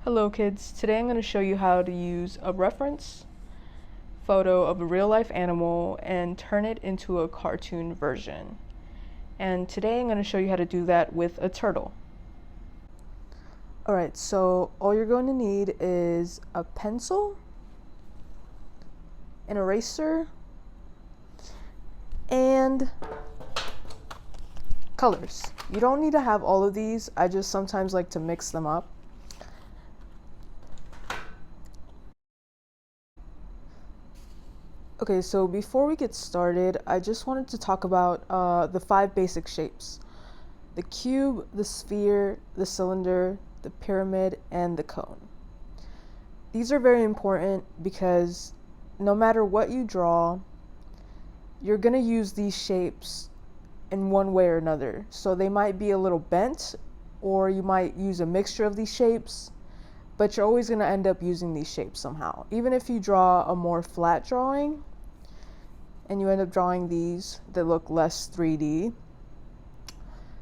Hello kids, today I'm going to show you how to use a reference photo of a real life animal and turn it into a cartoon version. And today I'm going to show you how to do that with a turtle. Alright, so all you're going to need is a pencil, an eraser, and colors. You don't need to have all of these, I just sometimes like to mix them up. Okay, so before we get started, I just wanted to talk about the 5 basic shapes. The cube, the sphere, the cylinder, the pyramid, and the cone. These are very important because no matter what you draw, you're going to use these shapes in one way or another. So they might be a little bent, or you might use a mixture of these shapes, but you're always going to end up using these shapes somehow. Even if you draw a more flat drawing, and you end up drawing these that look less 3D.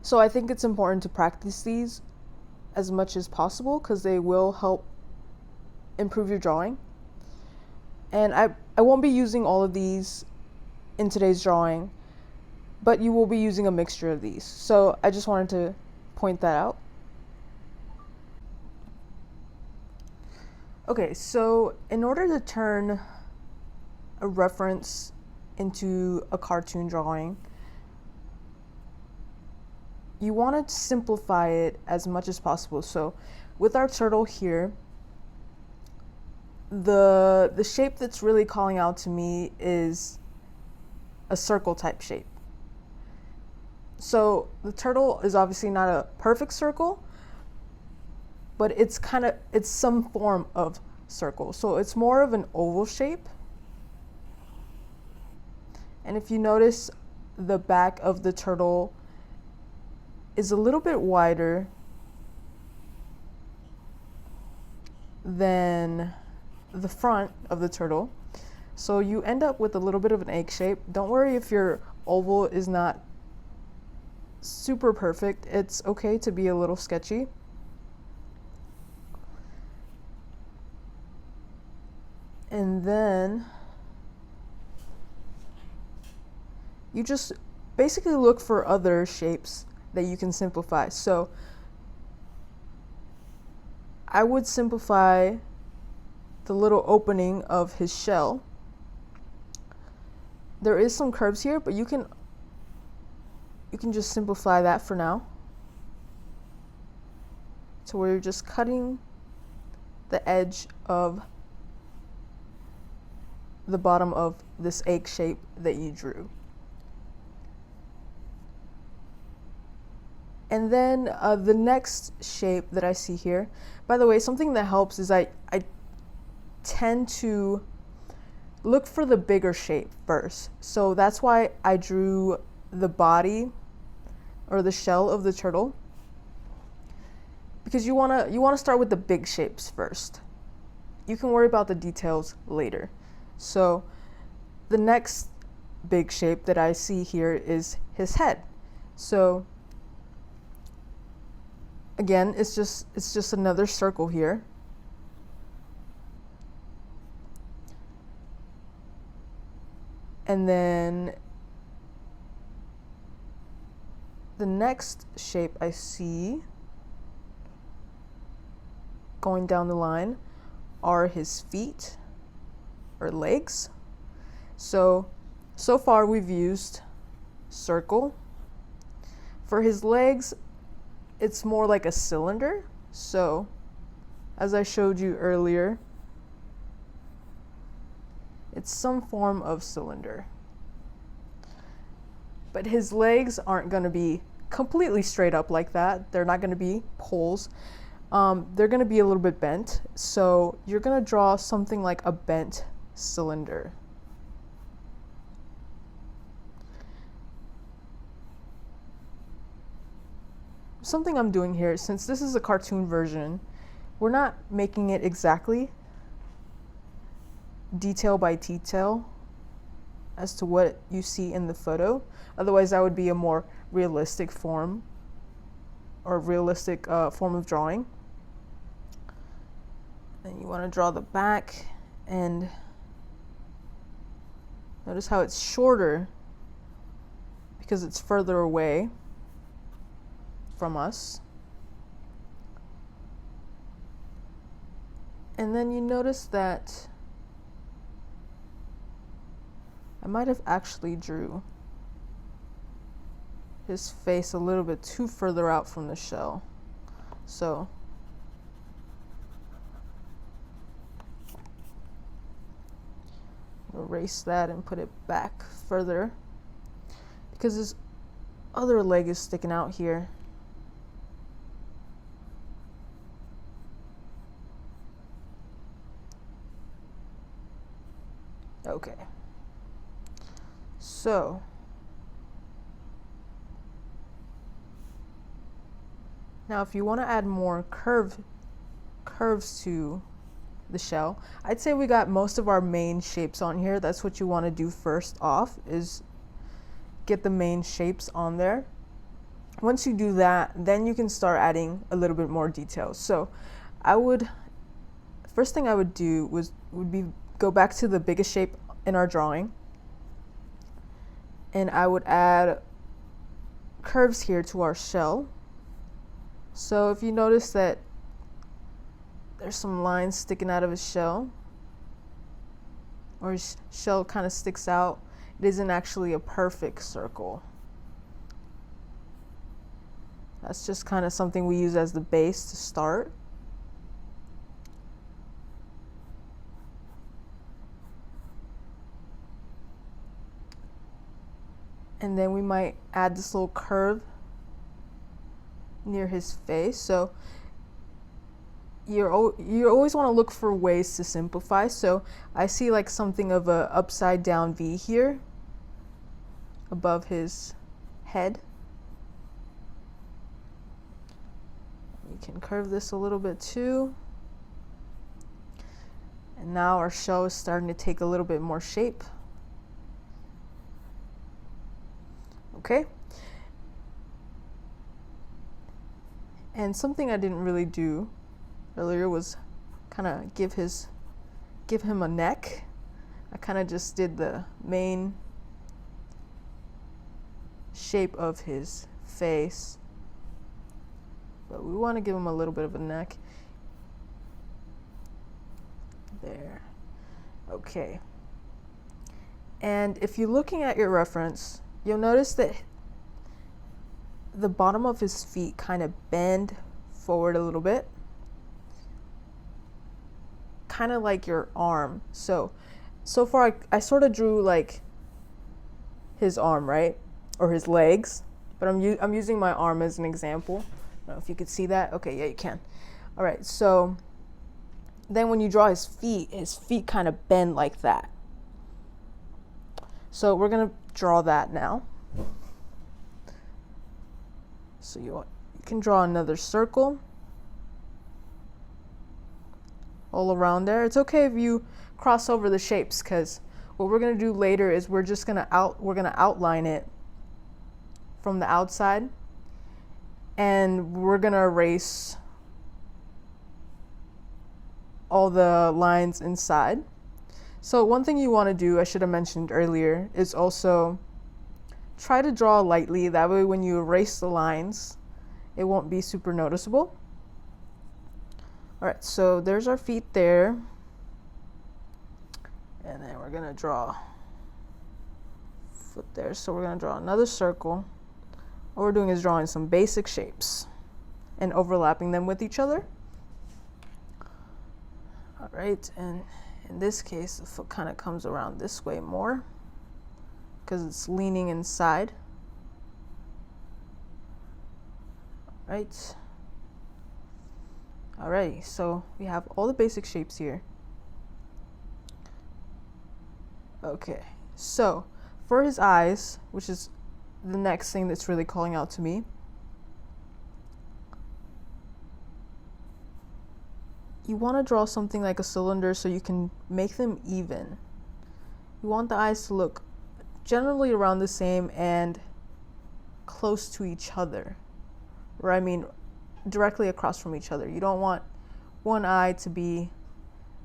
So I think it's important to practice these as much as possible because they will help improve your drawing. And I won't be using all of these in today's drawing, but you will be using a mixture of these. So I just wanted to point that out. Okay, so in order to turn a reference into a cartoon drawing, you want to simplify it as much as possible. So with our turtle here, the shape that's really calling out to me is a circle type shape. So the turtle is obviously not a perfect circle, but it's some form of circle. So it's more of an oval shape. And if you notice, the back of the turtle is a little bit wider than the front of the turtle. So you end up with a little bit of an egg shape. Don't worry if your oval is not super perfect. It's okay to be a little sketchy. And then you just basically look for other shapes that you can simplify. So I would simplify the little opening of his shell. There is some curves here, but you can just simplify that for now. So where you're just cutting the edge of the bottom of this egg shape that you drew. And then the next shape that I see here, by the way, something that helps is I tend to look for the bigger shape first. So that's why I drew the body or the shell of the turtle, because you wanna start with the big shapes first. You can worry about the details later. So the next big shape that I see here is his head. So again, it's just another circle here. And then the next shape I see going down the line are his feet or legs. So far we've used circle. For his legs, it's more like a cylinder. So as I showed you earlier, it's some form of cylinder. But his legs aren't going to be completely straight up like that. They're not going to be poles. They're going to be a little bit bent. So you're going to draw something like a bent cylinder. Something I'm doing here, since this is a cartoon version, we're not making it exactly detail by detail as to what you see in the photo. Otherwise, that would be a more realistic form or realistic form of drawing. And you want to draw the back, and notice how it's shorter because it's further away from us. And then you notice that I might have actually drew his face a little bit too further out from the shell. So erase that and put it back further because his other leg is sticking out here. Okay. So now if you want to add more curves to the shell, I'd say we got most of our main shapes on here. That's what you want to do first off, is get the main shapes on there. Once you do that, then you can start adding a little bit more details. So first thing I would do would be go back to the biggest shape in our drawing, and I would add curves here to our shell. So if you notice that there's some lines sticking out of his shell, or his shell kind of sticks out, it isn't actually a perfect circle. That's just kind of something we use as the base to start. And then we might add this little curve near his face. So you always want to look for ways to simplify. So I see like something of a upside down V here above his head. We can curve this a little bit too. And now our shell is starting to take a little bit more shape. Okay. And something I didn't really do earlier was kind of give him a neck. I kind of just did the main shape of his face, but we want to give him a little bit of a neck. There. Okay. And if you're looking at your reference, you'll notice that the bottom of his feet kind of bend forward a little bit, kind of like your arm. So far I sort of drew like his arm, right? Or his legs, but I'm using my arm as an example. I don't know if you could see that. Okay, yeah, you can. All right, so then when you draw his feet kind of bend like that. So we're gonna draw that now. So you can draw another circle all around there. It's okay if you cross over the shapes, because what we're gonna do later is we're gonna outline it from the outside, and we're gonna erase all the lines inside. So one thing you want to do, I should have mentioned earlier, is also try to draw lightly. That way when you erase the lines, it won't be super noticeable. All right, so there's our feet there. And then we're gonna draw foot there. So we're gonna draw another circle. What we're doing is drawing some basic shapes and overlapping them with each other. All right, and in this case, the foot kind of comes around this way more because it's leaning inside. All right. Alrighty, so we have all the basic shapes here. Okay, so for his eyes, which is the next thing that's really calling out to me, you want to draw something like a cylinder so you can make them even. You want the eyes to look generally around the same and close to each other, or I mean directly across from each other. You don't want one eye to be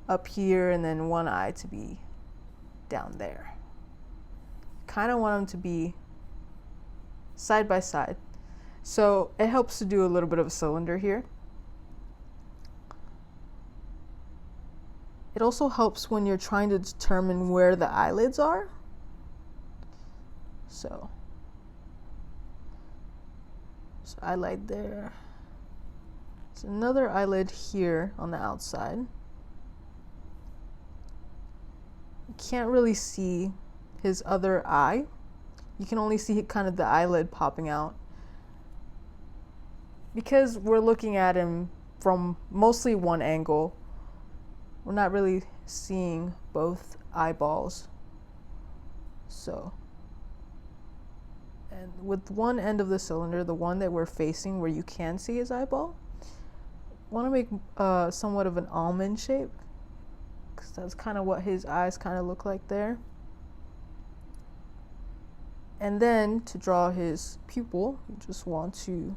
up here and then one eye to be down there. Kind of want them to be side by side. So it helps to do a little bit of a cylinder here. It also helps when you're trying to determine where the eyelids are. So eyelid there. There's another eyelid here on the outside. You can't really see his other eye. You can only see kind of the eyelid popping out, because we're looking at him from mostly one angle. We're not really seeing both eyeballs. So, and with one end of the cylinder, the one that we're facing where you can see his eyeball, want to make somewhat of an almond shape, because that's kind of what his eyes kind of look like there. And then to draw his pupil, you just want to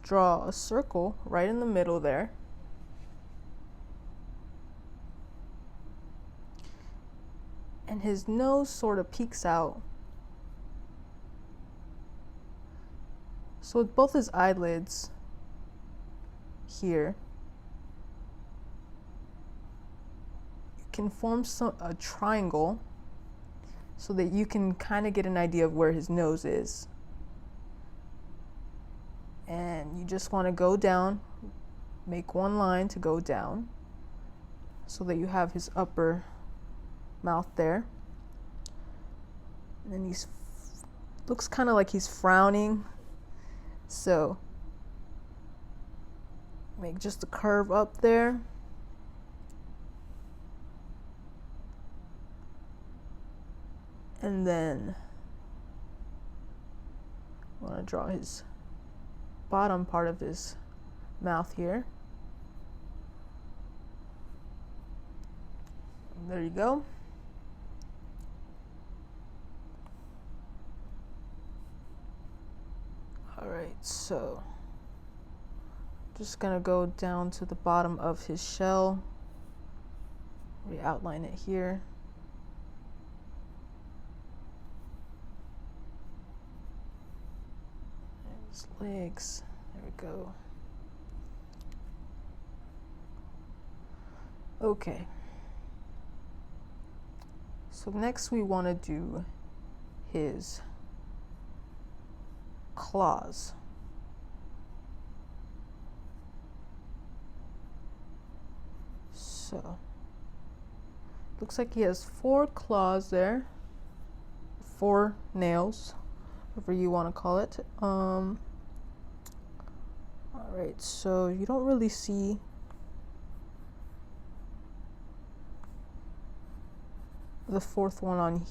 draw a circle right in the middle there. And his nose sort of peeks out. So with both his eyelids here, you can form a triangle so that you can kind of get an idea of where his nose is. And you just want to go down, make one line to go down so that you have his upper mouth there. And then he's looks kind of like he's frowning, so make just a curve up there. And then I want to draw his bottom part of his mouth here. And there you go. Alright, so just gonna go down to the bottom of his shell. We outline it here. And his legs, there we go. Okay. So next we want to do his claws. So looks like he has 4 claws there, 4 nails, whatever you want to call it. All right, so you don't really see the 4th one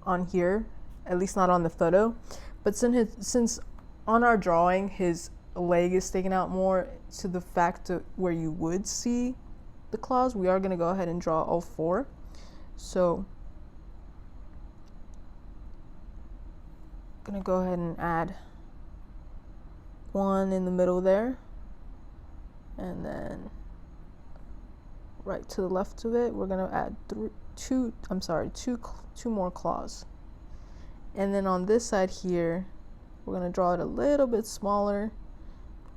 on here, at least not on the photo. But since on our drawing his leg is sticking out more to the fact of where you would see the claws, we are going to go ahead and draw all 4. So I'm going to go ahead and add 1 in the middle there, and then right to the left of it we're going to add 2 more claws. And then on this side here, we're going to draw it a little bit smaller,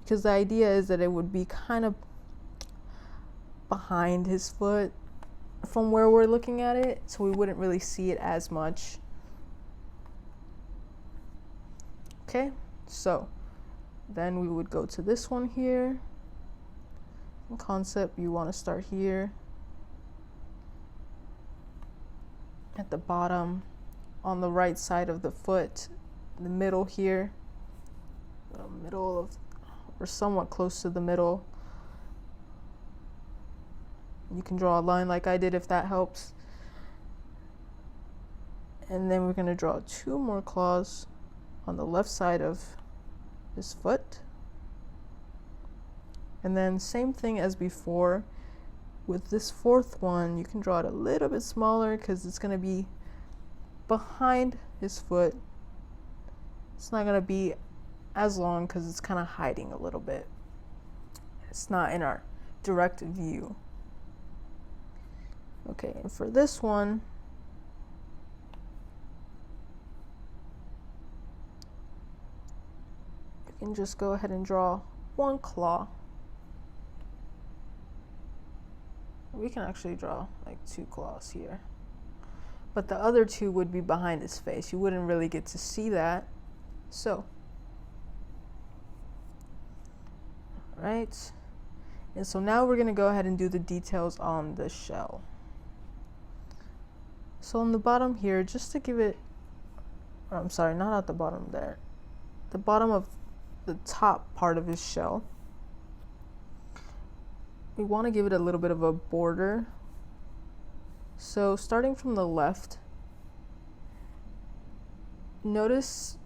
because the idea is that it would be kind of behind his foot from where we're looking at it, so we wouldn't really see it as much. Okay, so then we would go to this one here. In concept, you want to start here at the bottom on the right side of the foot, in the middle here, middle of, or somewhat close to the middle. You can draw a line like I did if that helps. And then we're going to draw 2 more claws on the left side of his foot. And then same thing as before, with this 4th one, you can draw it a little bit smaller because it's going to be behind his foot. It's not going to be as long because it's kind of hiding a little bit. It's not in our direct view. Okay, and for this one, we can just go ahead and draw one claw. We can actually draw like 2 claws here, but the other 2 would be behind his face. You wouldn't really get to see that. So, right, and so now we're gonna go ahead and do the details on the shell. So on the bottom here, just to give it, I'm sorry, not at the bottom there, the bottom of the top part of his shell, we want to give it a little bit of a border. So starting from the left, notice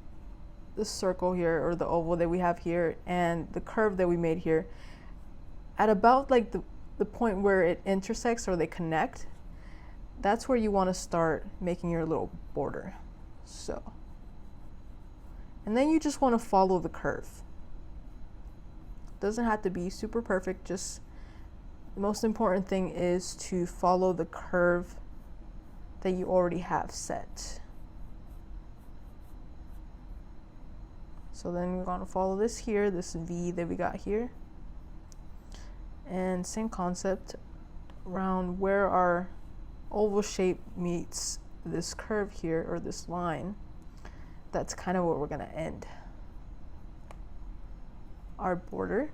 the circle here, or the oval that we have here, and the curve that we made here. At about like the point where it intersects or they connect, that's where you want to start making your little border. So, and then you just want to follow the curve. Doesn't have to be super perfect, just the most important thing is to follow the curve that you already have set. So then we're going to follow this here, this V that we got here. And same concept around where our oval shape meets this curve here, or this line. That's kind of where we're going to end our border.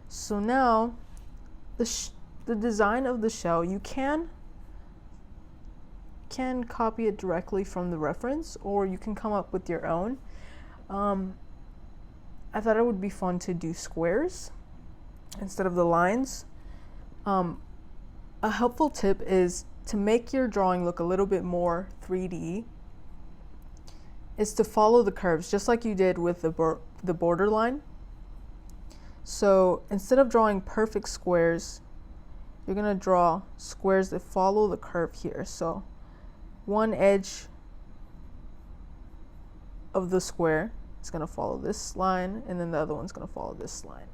So now the design of the shell, you can copy it directly from the reference, or you can come up with your own. I thought it would be fun to do squares instead of the lines. A helpful tip is to make your drawing look a little bit more 3D, is to follow the curves just like you did with the border line. So instead of drawing perfect squares, you're going to draw squares that follow the curve here. So one edge of the square is going to follow this line, and then the other one's going to follow this line.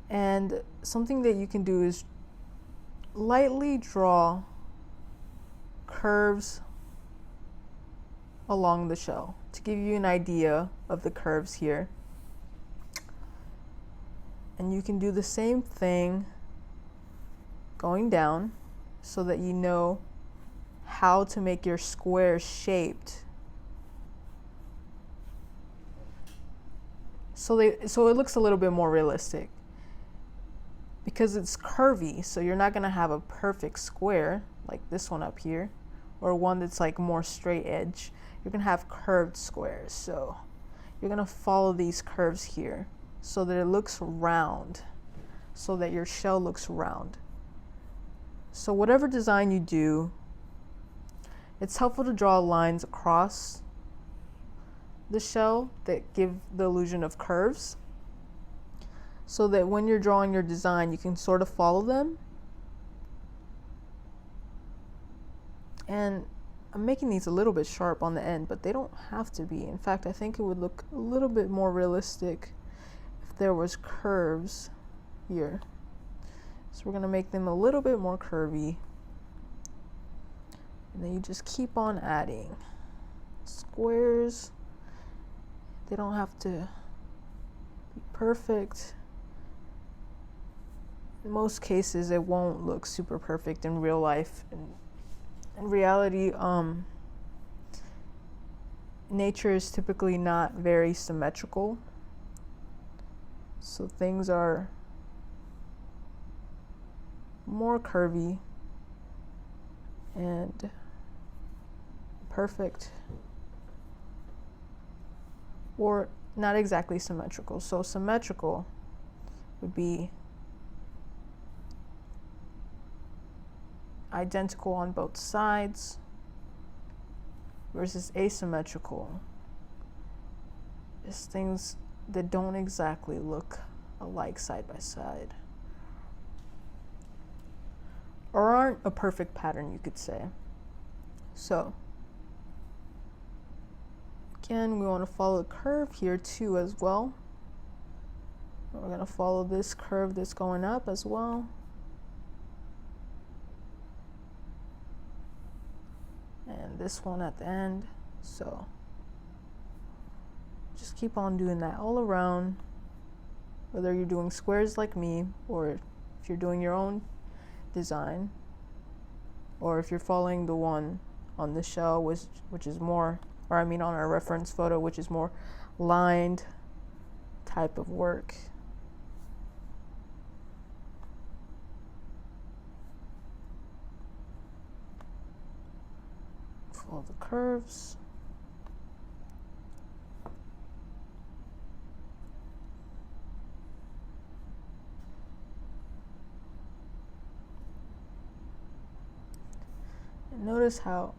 And something that you can do is lightly draw curves along the shell to give you an idea of the curves here. And you can do the same thing going down so that you know how to make your square shaped. So it looks a little bit more realistic. Because it's curvy, so you're not going to have a perfect square like this one up here, or one that's like more straight edge. You're going to have curved squares. So you're going to follow these curves here so that it looks round, so that your shell looks round. So whatever design you do, it's helpful to draw lines across the shell that give the illusion of curves, so that when you're drawing your design, you can sort of follow them. And I'm making these a little bit sharp on the end, but they don't have to be. In fact, I think it would look a little bit more realistic if there was curves here. So we're going to make them a little bit more curvy. And then you just keep on adding squares. They don't have to be perfect. In most cases, it won't look super perfect in real life. In reality, nature is typically not very symmetrical. So things are more curvy and perfect, or not exactly symmetrical. So symmetrical would be identical on both sides, versus asymmetrical is things that don't exactly look alike side by side, or aren't a perfect pattern, you could say. So Again, we want to follow the curve here too as well. We're going to follow this curve that's going up as well. And this one at the end. So just keep on doing that all around, whether you're doing squares like me, or if you're doing your own design, or if you're following the one on the shell, which is more, or I mean on our reference photo, which is more lined type of work. Follow the curves. And notice how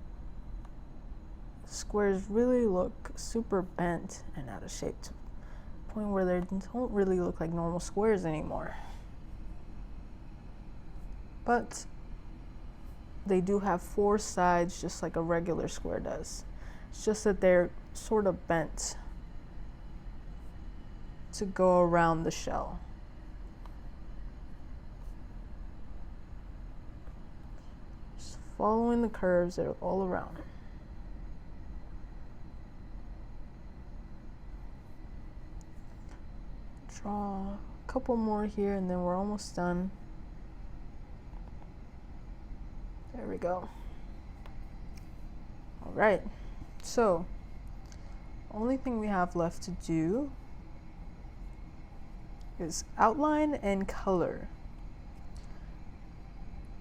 squares really look super bent and out of shape to the point where they don't really look like normal squares anymore. But they do have 4 sides just like a regular square does. It's just that they're sort of bent to go around the shell. Just following the curves that are all around. Draw a couple more here and then we're almost done. There we go. All right, so only thing we have left to do is outline and color.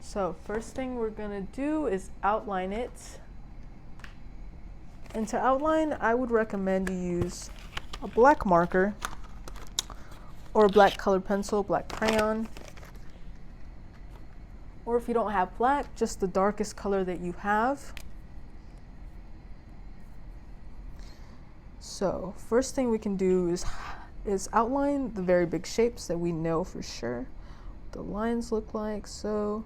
So first thing we're gonna do is outline it. And to outline, I would recommend you use a black marker or a black colored pencil, black crayon. Or if you don't have black, just the darkest color that you have. So first thing we can do is outline the very big shapes that we know for sure what the lines look like. So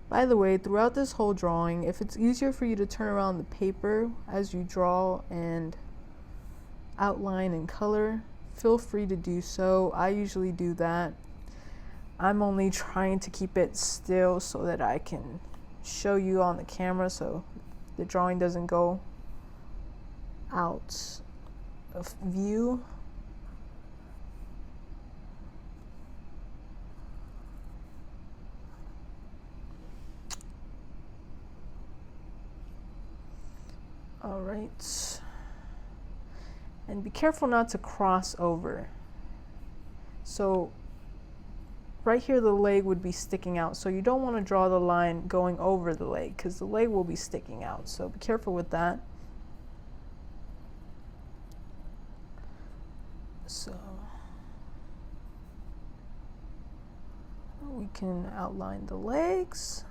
by the way, throughout this whole drawing, if it's easier for you to turn around the paper as you draw and outline and color, feel free to do so. I usually do that. I'm only trying to keep it still so that I can show you on the camera so the drawing doesn't go out of view. All right, and be careful not to cross over. So right here the leg would be sticking out, so you don't want to draw the line going over the leg because the leg will be sticking out, so be careful with that. So we can outline the legs.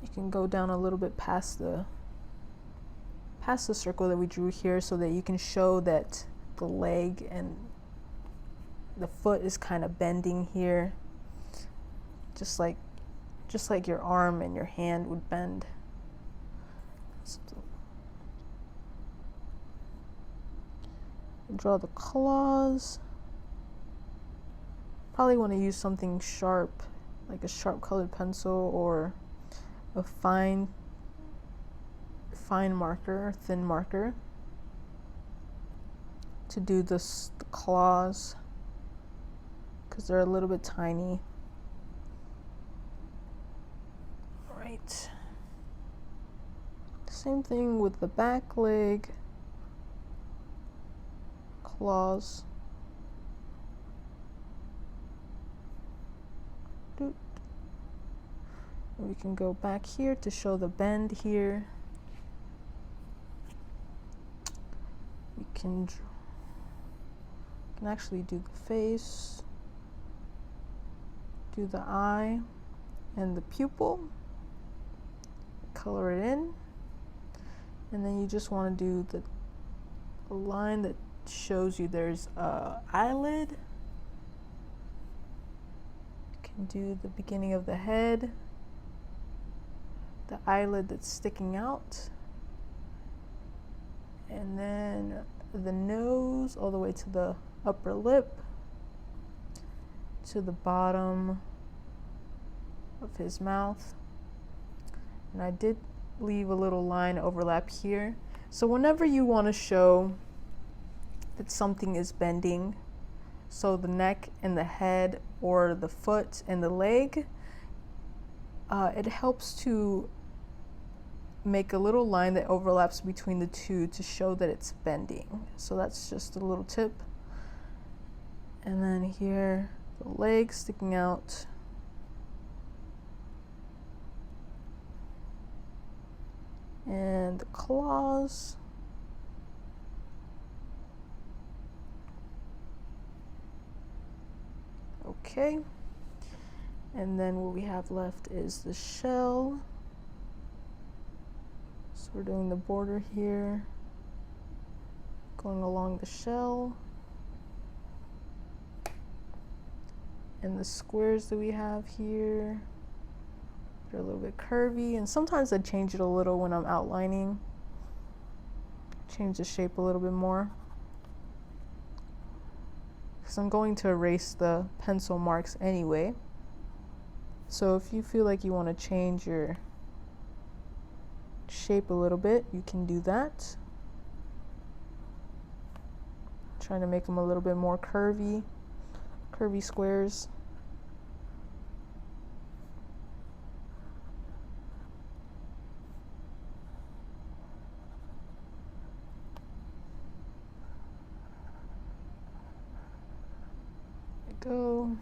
You can go down a little bit past the circle that we drew here so that you can show that the leg and the foot is kind of bending here, just like your arm and your hand would bend. So draw the claws. Probably want to use something sharp, like a sharp colored pencil or a fine marker, thin marker, to do the claws because they're a little bit tiny. All right. Same thing with the back leg, claws. We can go back here to show the bend here. We can actually do the face, do the eye and the pupil, color it in, and then you just want to do the line that shows you there's a eyelid can do the beginning of the head, the eyelid that's sticking out, and then the nose all the way to the upper lip, to the bottom of his mouth. And I did leave a little line overlap here. So whenever you want to show that something is bending, so the neck and the head or the foot and the leg, it helps to make a little line that overlaps between the two to show that it's bending. So that's just a little tip. And then here, the leg sticking out. And the claws. Okay. And then what we have left is the shell. So we're doing the border here, going along the shell. And the squares that we have here, they're a little bit curvy, and sometimes I change it a little when I'm outlining. Change the shape a little bit more, because I'm going to erase the pencil marks anyway. So if you feel like you want to change your shape a little bit, you can do that. Trying to make them a little bit more curvy squares. There we go.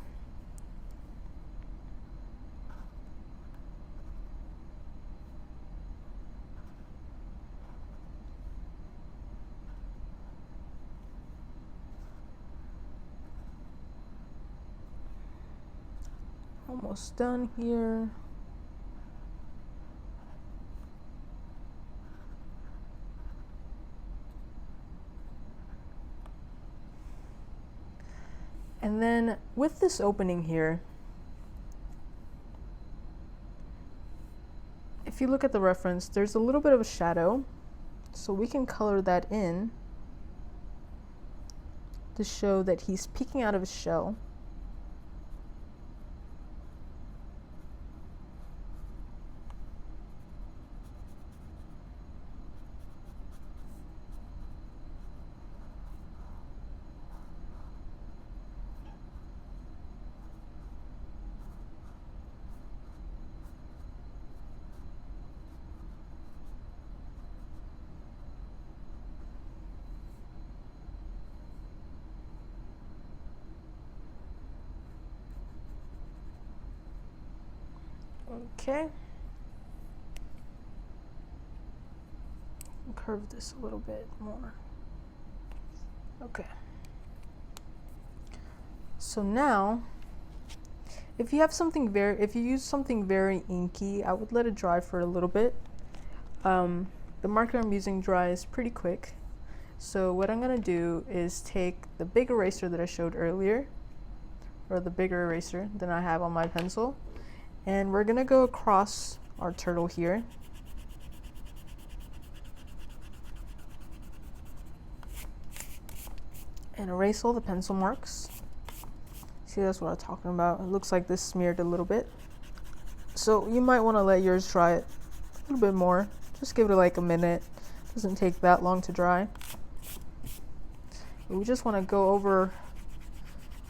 Almost done here. And then with this opening here, if you look at the reference, there's a little bit of a shadow, so we can color that in to show that he's peeking out of his shell. Okay. Curve this a little bit more. Okay. So now, if you use something very inky, I would let it dry for a little bit. The marker I'm using dries pretty quick. So what I'm gonna do is take the big eraser that I showed earlier, or the bigger eraser than I have on my pencil, and we're gonna go across our turtle here. And erase all the pencil marks. See, that's what I'm talking about. It looks like this smeared a little bit. So you might want to let yours dry a little bit more. Just give it like a minute. It doesn't take that long to dry. We just want to go over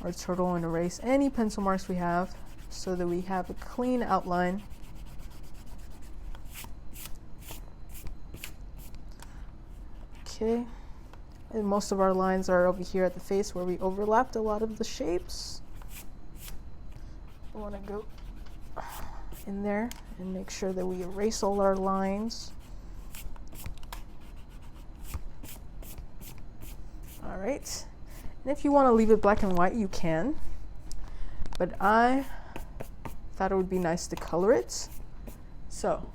our turtle and erase any pencil marks we have so that we have a clean outline. Okay. And most of our lines are over here at the face where we overlapped a lot of the shapes. I want to go in there and make sure that we erase all our lines. All right. And if you want to leave it black and white, you can. But I thought it would be nice to color it. So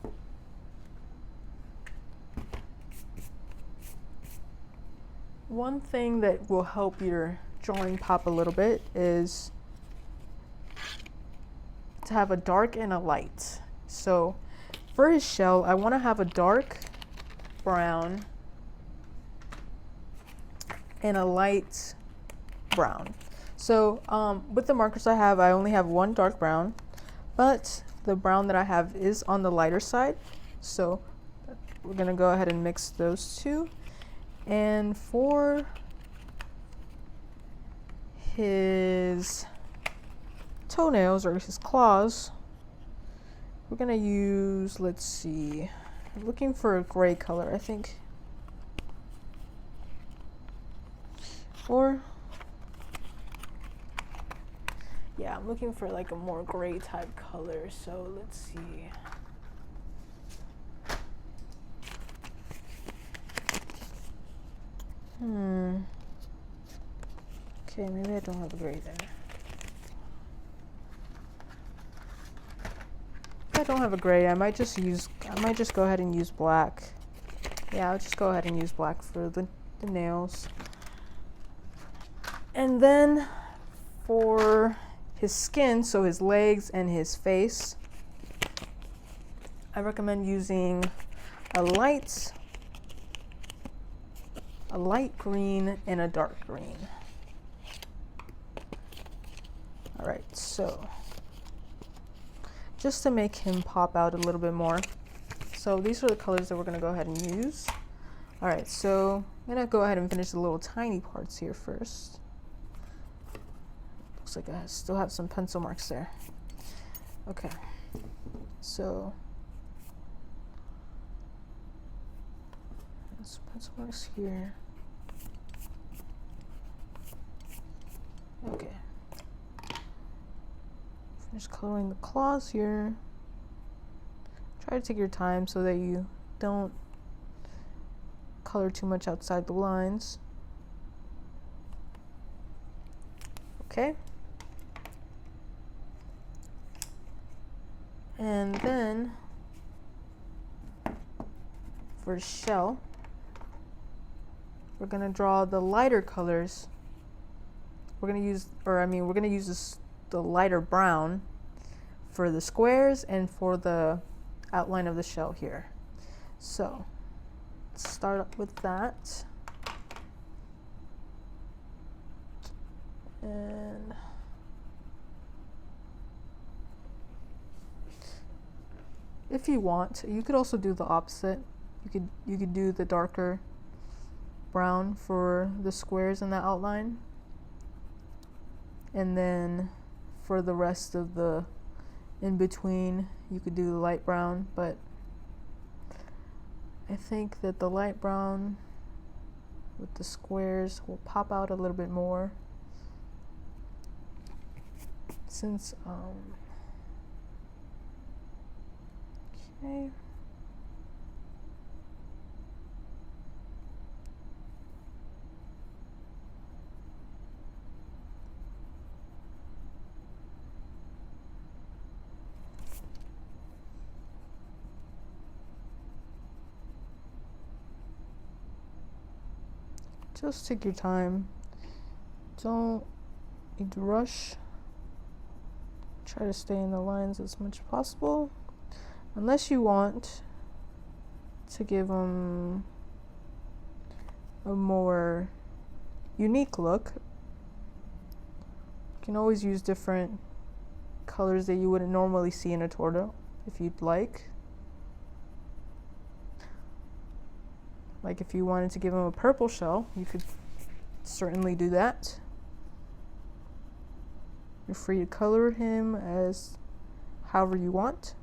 one thing that will help your drawing pop a little bit is to have a dark and a light. So for his shell, I want to have a dark brown and a light brown. So with the markers I have, I only have one dark brown, but the brown that I have is on the lighter side. So we're gonna go ahead and mix those two. And for his toenails or his claws, we're gonna use, let's see, I'm looking for a gray color, I think. Or, yeah, I'm looking for like a more gray type color, so let's see. Okay, maybe I don't have a gray there. If I don't have a gray, I might just go ahead and use black. Yeah, I'll just go ahead and use black for the nails. And then for his skin, so his legs and his face, I recommend using a light green and a dark green. All right, so just to make him pop out a little bit more. So these are the colors that we're gonna go ahead and use. All right, so I'm gonna go ahead and finish the little tiny parts here first. Looks like I still have some pencil marks there. Okay, so some pencil marks here. Okay. Finish coloring the claws here. Try to take your time so that you don't color too much outside the lines. Okay. And then for shell, we're gonna draw the lighter colors. We're gonna use the lighter brown for the squares and for the outline of the shell here. So let's start up with that. And if you want, you could also do the opposite. You could do the darker brown for the squares in the outline. And then for the rest of the in between, you could do the light brown, but I think that the light brown with the squares will pop out a little bit more since okay. Just take your time. Don't need to rush. Try to stay in the lines as much as possible. Unless you want to give them a more unique look, you can always use different colors that you wouldn't normally see in a torta if you'd like. Like if you wanted to give him a purple shell, you could certainly do that. You're free to color him as however you want.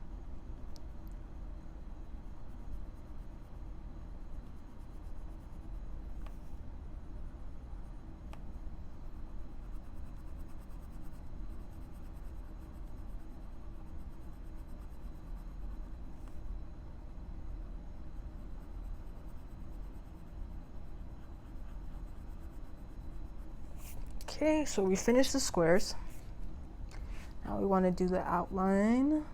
Okay, so we finished the squares. Now we want to do the outline.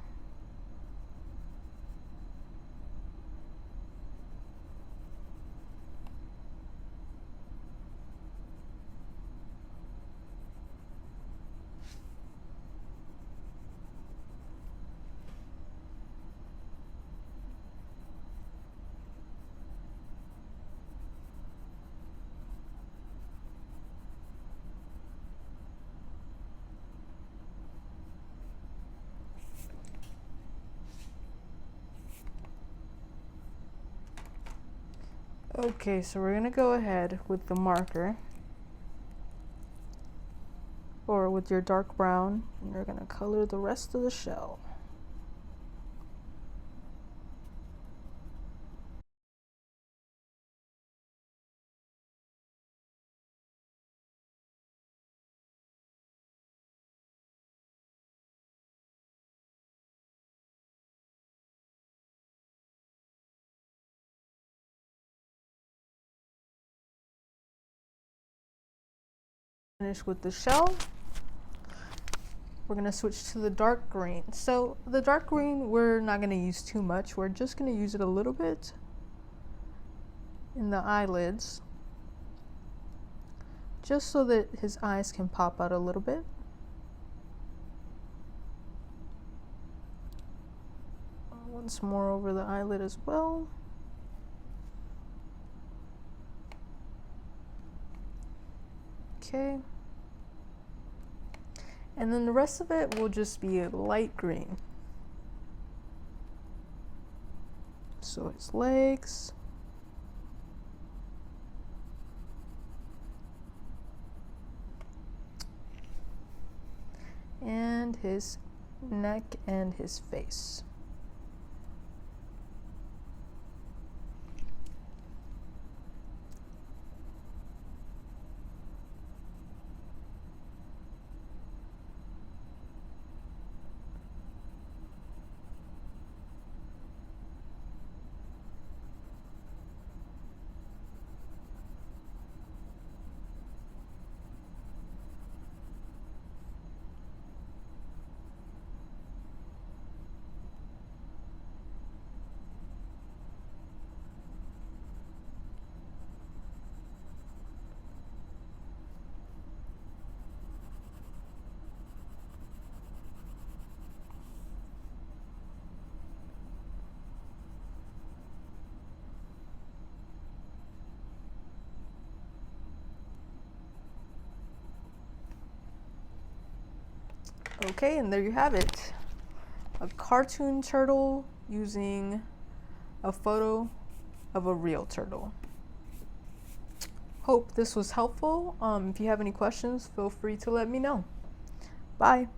Okay, so we're gonna go ahead with the marker, or with your dark brown, and you're gonna color the rest of the shell. Finish with the shell. We're gonna switch to the dark green. So the dark green, we're not gonna use too much. We're just gonna use it a little bit in the eyelids, just so that his eyes can pop out a little bit. Once more over the eyelid as well. Okay. And then the rest of it will just be a light green. So his legs. And his neck and his face. Okay, and there you have it. A cartoon turtle using a photo of a real turtle. Hope this was helpful. If you have any questions, feel free to let me know. Bye.